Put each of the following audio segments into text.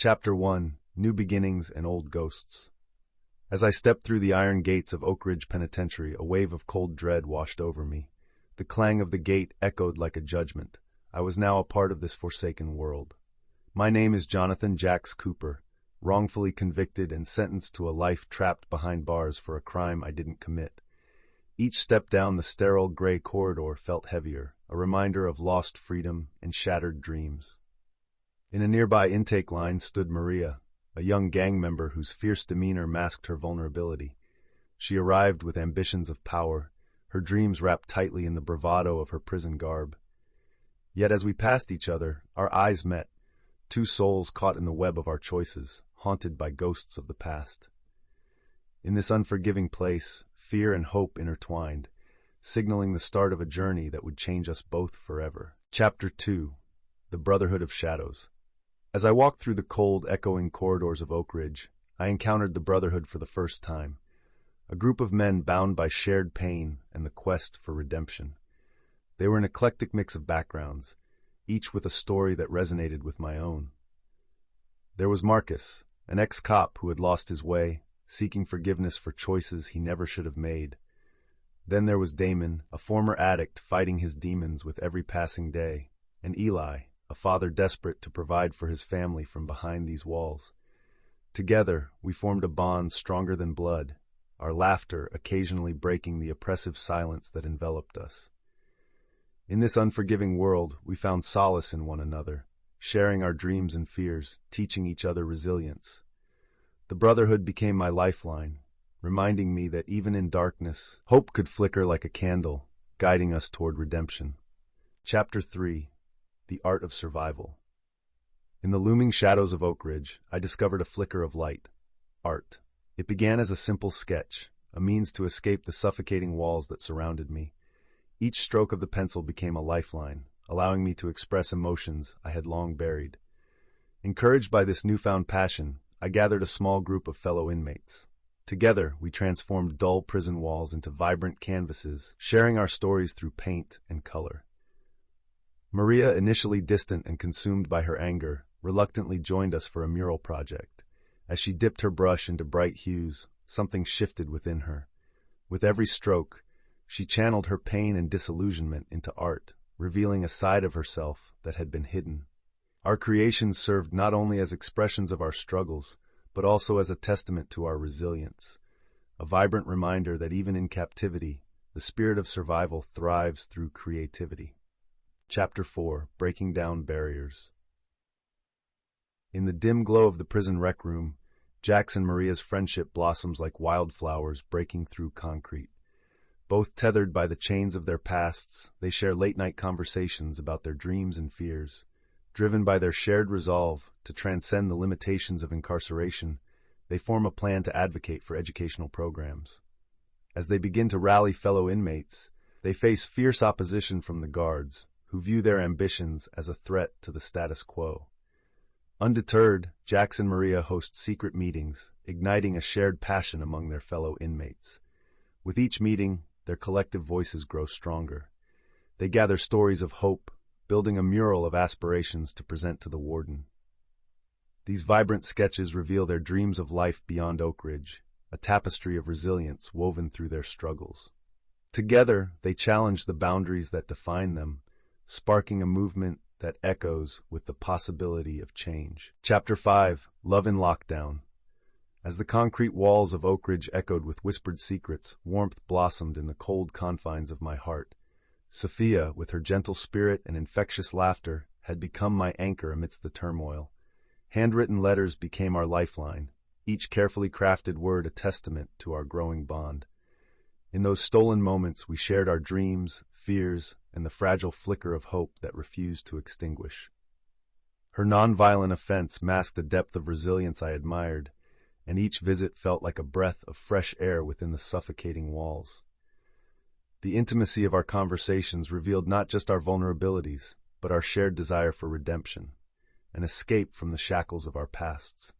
Chapter 1: New Beginnings and Old Ghosts. As I stepped through the iron gates of Oak Ridge Penitentiary, a wave of cold dread washed over me. The clang of the gate echoed like a judgment. I was now a part of this forsaken world. My name is Jonathan Jax Cooper, wrongfully convicted and sentenced to a life trapped behind bars for a crime I didn't commit. Each step down the sterile gray corridor felt heavier, a reminder of lost freedom and shattered dreams. In a nearby intake line stood Maria, a young gang member whose fierce demeanor masked her vulnerability. She arrived with ambitions of power, her dreams wrapped tightly in the bravado of her prison garb. Yet as we passed each other, our eyes met, two souls caught in the web of our choices, haunted by ghosts of the past. In this unforgiving place, fear and hope intertwined, signaling the start of a journey that would change us both forever. Chapter 2: The Brotherhood of Shadows. As I walked through the cold, echoing corridors of Oak Ridge, I encountered the Brotherhood for the first time, a group of men bound by shared pain and the quest for redemption. They were an eclectic mix of backgrounds, each with a story that resonated with my own. There was Marcus, an ex-cop who had lost his way, seeking forgiveness for choices he never should have made. Then there was Damon, a former addict fighting his demons with every passing day, and Eli, a father desperate to provide for his family from behind these walls. Together, we formed a bond stronger than blood, our laughter occasionally breaking the oppressive silence that enveloped us. In this unforgiving world, we found solace in one another, sharing our dreams and fears, teaching each other resilience. The Brotherhood became my lifeline, reminding me that even in darkness, hope could flicker like a candle, guiding us toward redemption. Chapter 3: The Art of Survival. In the looming shadows of Oak Ridge, I discovered a flicker of light. Art. It began as a simple sketch, a means to escape the suffocating walls that surrounded me. Each stroke of the pencil became a lifeline, allowing me to express emotions I had long buried. Encouraged by this newfound passion, I gathered a small group of fellow inmates. Together, we transformed dull prison walls into vibrant canvases, sharing our stories through paint and color. Maria, initially distant and consumed by her anger, reluctantly joined us for a mural project. As she dipped her brush into bright hues, something shifted within her. With every stroke, she channeled her pain and disillusionment into art, revealing a side of herself that had been hidden. Our creations served not only as expressions of our struggles, but also as a testament to our resilience, a vibrant reminder that even in captivity, the spirit of survival thrives through creativity. Chapter 4: Breaking Down Barriers. In the dim glow of the prison rec room, Jax and Maria's friendship blossoms like wildflowers breaking through concrete. Both tethered by the chains of their pasts, they share late-night conversations about their dreams and fears. Driven by their shared resolve to transcend the limitations of incarceration, they form a plan to advocate for educational programs. As they begin to rally fellow inmates, they face fierce opposition from the guards, who view their ambitions as a threat to the status quo. Undeterred, Jax and Maria host secret meetings, igniting a shared passion among their fellow inmates. With each meeting, their collective voices grow stronger. They gather stories of hope, building a mural of aspirations to present to the warden. These vibrant sketches reveal their dreams of life beyond Oak Ridge, a tapestry of resilience woven through their struggles. Together, they challenge the boundaries that define them, sparking a movement that echoes with the possibility of change. Chapter 5: Love in Lockdown. As the concrete walls of Oak Ridge echoed with whispered secrets, warmth blossomed in the cold confines of my heart. Sophia, with her gentle spirit and infectious laughter, had become my anchor amidst the turmoil. Handwritten letters became our lifeline, each carefully crafted word a testament to our growing bond. In those stolen moments, we shared our dreams, fears, and the fragile flicker of hope that refused to extinguish. Her nonviolent offense masked a depth of resilience I admired, and each visit felt like a breath of fresh air within the suffocating walls. The intimacy of our conversations revealed not just our vulnerabilities, but our shared desire for redemption, an escape from the shackles of our pasts.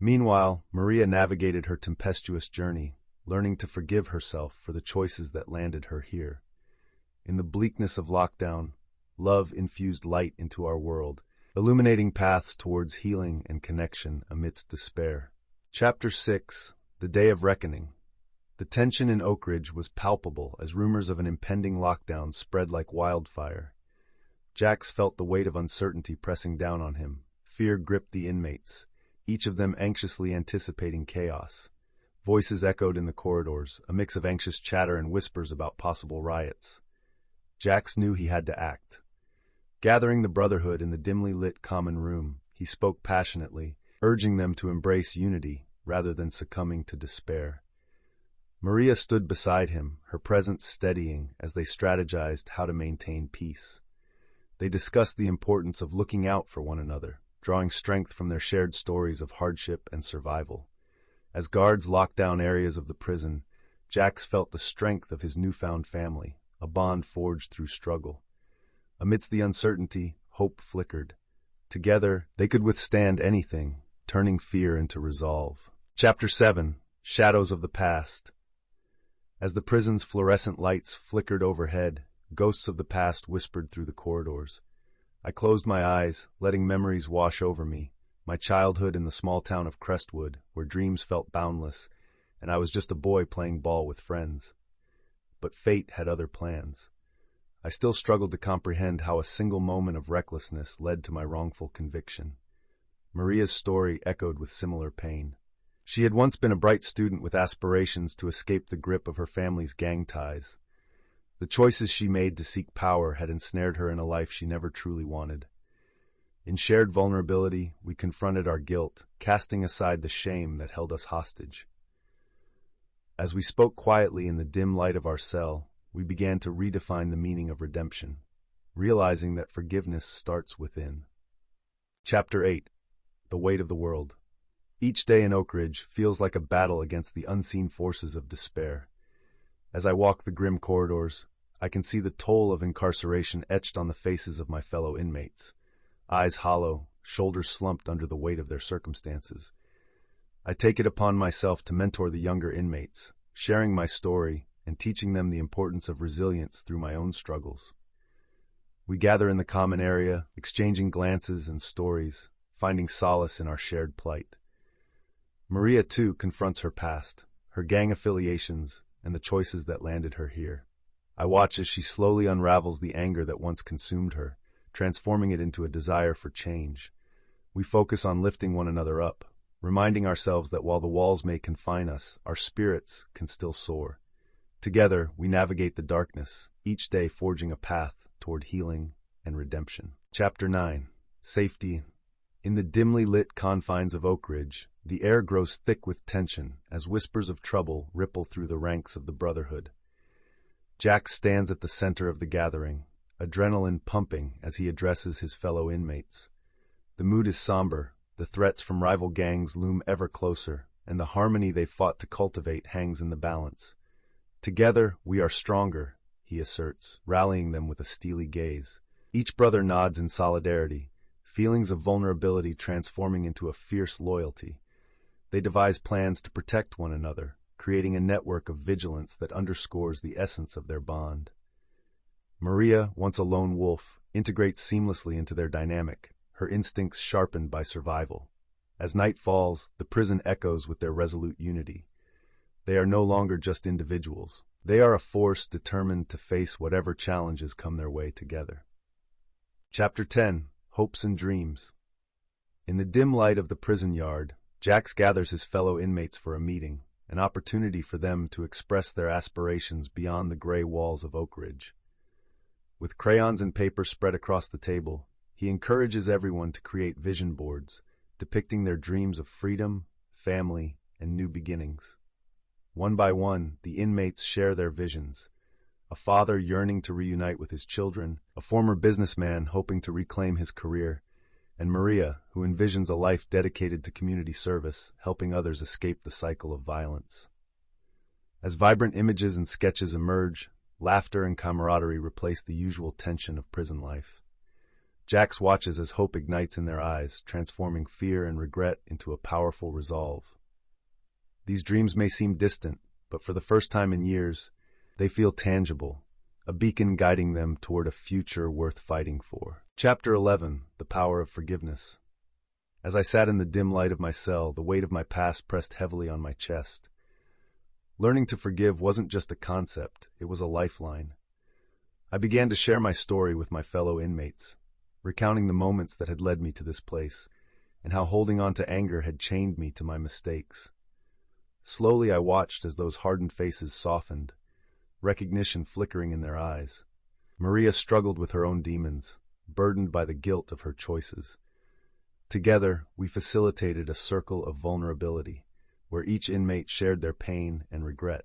Meanwhile, Maria navigated her tempestuous journey, learning to forgive herself for the choices that landed her here. In the bleakness of lockdown, love infused light into our world, illuminating paths towards healing and connection amidst despair. Chapter 6: The Day of Reckoning. The tension in Oak Ridge was palpable as rumors of an impending lockdown spread like wildfire. Jax felt the weight of uncertainty pressing down on him. Fear gripped the inmates, each of them anxiously anticipating chaos. Voices echoed in the corridors, a mix of anxious chatter and whispers about possible riots. Jax knew he had to act. Gathering the Brotherhood in the dimly lit common room, he spoke passionately, urging them to embrace unity rather than succumbing to despair. Maria stood beside him, her presence steadying as they strategized how to maintain peace. They discussed the importance of looking out for one another, drawing strength from their shared stories of hardship and survival. As guards locked down areas of the prison, Jax felt the strength of his newfound family, a bond forged through struggle. Amidst the uncertainty, hope flickered. Together, they could withstand anything, turning fear into resolve. Chapter 7: Shadows of the Past. As the prison's fluorescent lights flickered overhead, ghosts of the past whispered through the corridors. I closed my eyes, letting memories wash over me, my childhood in the small town of Crestwood, where dreams felt boundless, and I was just a boy playing ball with friends. But fate had other plans. I still struggled to comprehend how a single moment of recklessness led to my wrongful conviction. Maria's story echoed with similar pain. She had once been a bright student with aspirations to escape the grip of her family's gang ties. The choices she made to seek power had ensnared her in a life she never truly wanted. In shared vulnerability, we confronted our guilt, casting aside the shame that held us hostage. As we spoke quietly in the dim light of our cell, we began to redefine the meaning of redemption, realizing that forgiveness starts within. Chapter 8: The Weight of the World. Each day in Oak Ridge feels like a battle against the unseen forces of despair. As I walk the grim corridors, I can see the toll of incarceration etched on the faces of my fellow inmates. Eyes hollow, shoulders slumped under the weight of their circumstances. I take it upon myself to mentor the younger inmates, sharing my story and teaching them the importance of resilience through my own struggles. We gather in the common area, exchanging glances and stories, finding solace in our shared plight. Maria, too, confronts her past, her gang affiliations, and the choices that landed her here. I watch as she slowly unravels the anger that once consumed her, transforming it into a desire for change. We focus on lifting one another up, reminding ourselves that while the walls may confine us, our spirits can still soar. Together, we navigate the darkness, each day forging a path toward healing and redemption. Chapter 9: Safety. In the dimly lit confines of Oak Ridge, the air grows thick with tension as whispers of trouble ripple through the ranks of the Brotherhood. Jax stands at the center of the gathering, adrenaline pumping as he addresses his fellow inmates. The mood is somber, the threats from rival gangs loom ever closer, and the harmony they fought to cultivate hangs in the balance. Together, we are stronger, he asserts, rallying them with a steely gaze. Each brother nods in solidarity, feelings of vulnerability transforming into a fierce loyalty. They devise plans to protect one another, creating a network of vigilance that underscores the essence of their bond. Maria, once a lone wolf, integrates seamlessly into their dynamic, her instincts sharpened by survival. As night falls, the prison echoes with their resolute unity. They are no longer just individuals. They are a force determined to face whatever challenges come their way together. Chapter 10: Hopes and Dreams. In the dim light of the prison yard, Jax gathers his fellow inmates for a meeting, an opportunity for them to express their aspirations beyond the gray walls of Oak Ridge. With crayons and paper spread across the table, he encourages everyone to create vision boards, depicting their dreams of freedom, family, and new beginnings. One by one, the inmates share their visions. A father yearning to reunite with his children, a former businessman hoping to reclaim his career, and Maria, who envisions a life dedicated to community service, helping others escape the cycle of violence. As vibrant images and sketches emerge, laughter and camaraderie replace the usual tension of prison life. Jax watches as hope ignites in their eyes, transforming fear and regret into a powerful resolve. These dreams may seem distant, but for the first time in years, they feel tangible, a beacon guiding them toward a future worth fighting for. Chapter 11. The Power of Forgiveness. As I sat in the dim light of my cell, the weight of my past pressed heavily on my chest. Learning to forgive wasn't just a concept, it was a lifeline. I began to share my story with my fellow inmates, recounting the moments that had led me to this place, and how holding on to anger had chained me to my mistakes. Slowly I watched as those hardened faces softened, recognition flickering in their eyes. Maria struggled with her own demons, burdened by the guilt of her choices. Together, we facilitated a circle of vulnerability, where each inmate shared their pain and regret.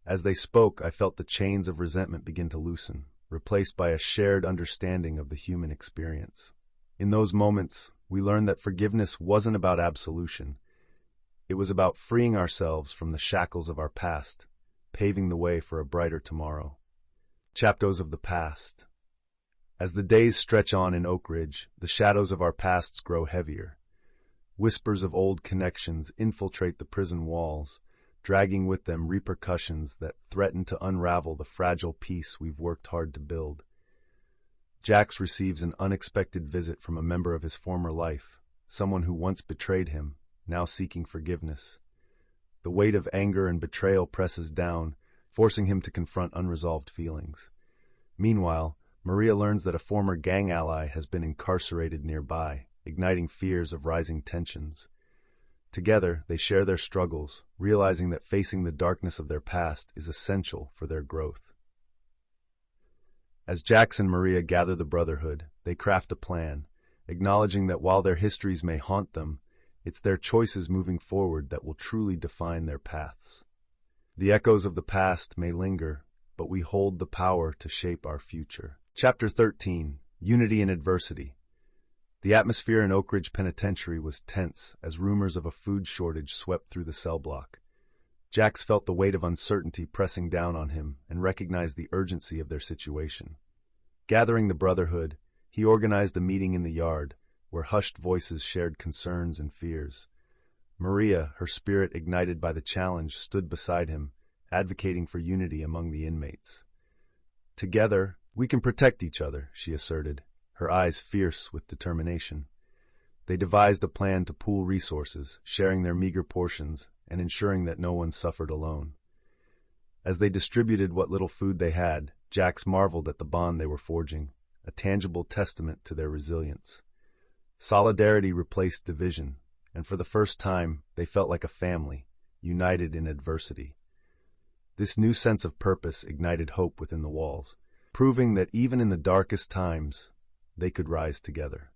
As they spoke, I felt the chains of resentment begin to loosen, replaced by a shared understanding of the human experience. In those moments, we learned that forgiveness wasn't about absolution. It was about freeing ourselves from the shackles of our past, paving the way for a brighter tomorrow. Chapters of the Past. As the days stretch on in Oak Ridge, the shadows of our pasts grow heavier. Whispers of old connections infiltrate the prison walls, dragging with them repercussions that threaten to unravel the fragile peace we've worked hard to build. Jax receives an unexpected visit from a member of his former life, someone who once betrayed him, now seeking forgiveness. The weight of anger and betrayal presses down, forcing him to confront unresolved feelings. Meanwhile, Maria learns that a former gang ally has been incarcerated nearby, igniting fears of rising tensions. Together, they share their struggles, realizing that facing the darkness of their past is essential for their growth. As Jax and Maria gather the Brotherhood, they craft a plan, acknowledging that while their histories may haunt them, it's their choices moving forward that will truly define their paths. The echoes of the past may linger, but we hold the power to shape our future. Chapter 13. Unity in Adversity. The atmosphere in Oak Ridge Penitentiary was tense as rumors of a food shortage swept through the cell block. Jax felt the weight of uncertainty pressing down on him and recognized the urgency of their situation. Gathering the Brotherhood, he organized a meeting in the yard, where hushed voices shared concerns and fears. Maria, her spirit ignited by the challenge, stood beside him, advocating for unity among the inmates. "Together, we can protect each other," she asserted, her eyes fierce with determination. They devised a plan to pool resources, sharing their meager portions and ensuring that no one suffered alone. As they distributed what little food they had, Jax marveled at the bond they were forging, a tangible testament to their resilience. Solidarity replaced division, and for the first time, they felt like a family, united in adversity. This new sense of purpose ignited hope within the walls, proving that even in the darkest times, they could rise together.